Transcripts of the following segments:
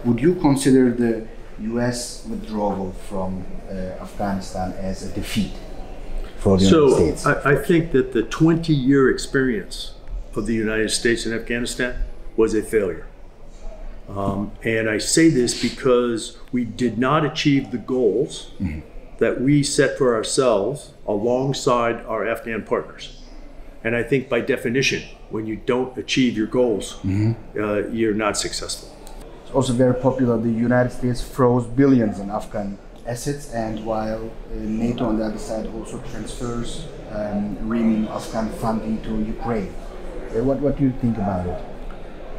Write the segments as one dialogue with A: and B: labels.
A: Would you consider the U.S. withdrawal from Afghanistan as a defeat for the United States?
B: I think that the 20-year experience of the United States in Afghanistan was a failure. And I say this because we did not achieve the goals that we set for ourselves alongside our Afghan partners. And I think by definition, when you don't achieve your goals, you're not successful.
A: It's also very popular. The United States froze billions in Afghan assets, and while NATO on the other side also transfers reaming Afghan funding to Ukraine. What do you think about it?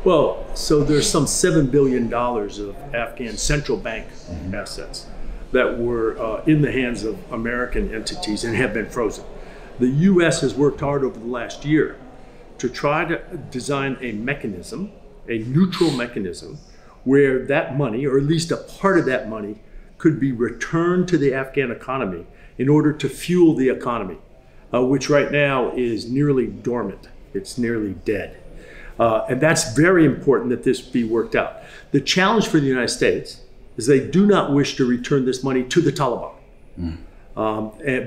B: Well, so there's some $7 billion of Afghan central bank assets that were in the hands of American entities and have been frozen. The U.S. has worked hard over the last year to try to design a mechanism, a neutral mechanism, where that money, or at least a part of that money, could be returned to the Afghan economy in order to fuel the economy, which right now is nearly dormant. It's nearly dead. And that's very important that this be worked out. The challenge for the United States is they do not wish to return this money to the Taliban,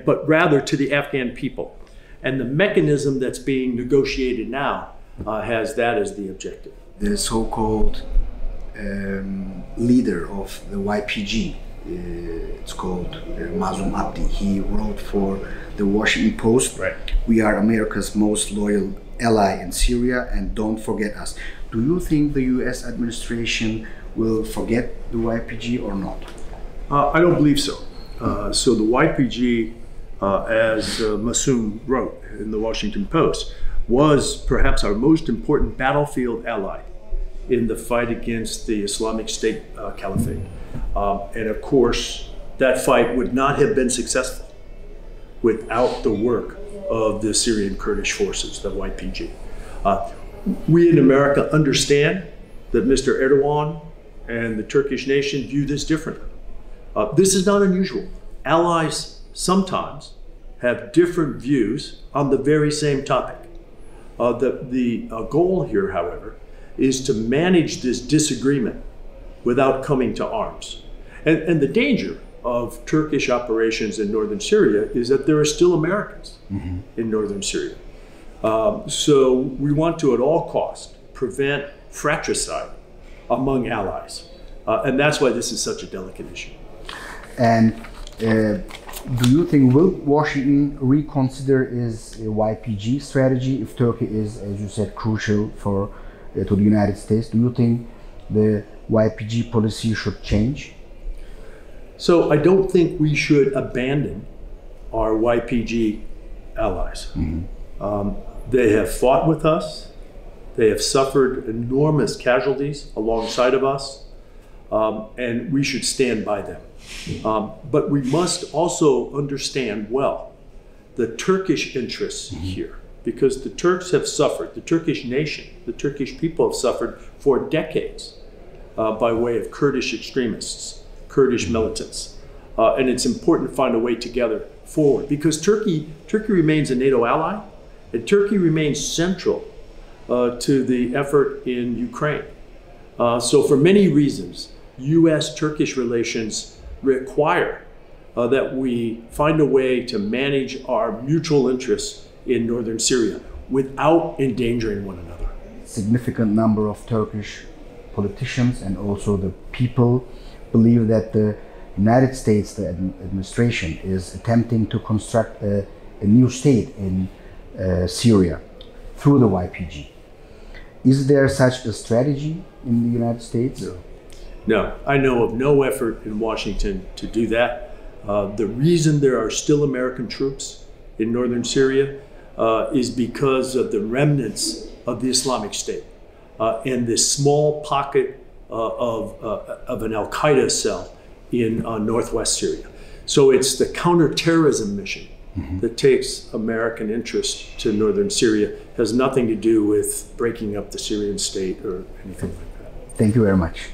B: but rather to the Afghan people. And the mechanism that's being negotiated now has that as the objective.
A: The so-called leader of the YPG, it's called Mazlum Abdi. He wrote for the Washington Post, "We are America's most loyal ally in Syria, and don't forget us." Do you think the U.S. administration will forget the YPG or not?
B: I don't believe so. So the YPG, as Massoum wrote in the Washington Post, was perhaps our most important battlefield ally in the fight against the Islamic State Caliphate. And of course, that fight would not have been successful without the work of the Syrian Kurdish forces, the YPG. We in America understand that Mr. Erdogan and the Turkish nation view this differently. This is not unusual. Allies sometimes have different views on the very same topic. The goal here, however, is to manage this disagreement without coming to arms. And the danger of Turkish operations in northern Syria is that there are still Americans in northern Syria. So we want to, at all costs, prevent fratricide among allies. And that's why this is such a delicate issue.
A: And do you think, will Washington reconsider its YPG strategy if Turkey is, as you said, crucial for to the United States? Do you think the YPG policy should change?
B: So I don't think we should abandon our YPG allies. They have fought with us. They have suffered enormous casualties alongside of us, and we should stand by them. But we must also understand well the Turkish interests here, because the Turks have suffered, the Turkish nation, the Turkish people have suffered for decades by way of Kurdish extremists, Kurdish militants. And it's important to find a way together forward, because Turkey remains a NATO ally, and Turkey remains central to the effort in Ukraine. So for many reasons, U.S.-Turkish relations require that we find a way to manage our mutual interests in northern Syria without endangering one another.
A: Significant number of Turkish politicians and also the people believe that the United States, the administration, is attempting to construct a new state in Syria through the YPG. Is there such a strategy in the United States?
B: No, I know of no effort in Washington to do that. The reason there are still American troops in northern Syria is because of the remnants of the Islamic State and this small pocket of an Al-Qaeda cell in northwest Syria. So it's the counterterrorism mission that takes American interest to northern Syria. It has nothing to do with breaking up the Syrian state or anything like that.
A: Thank you very much.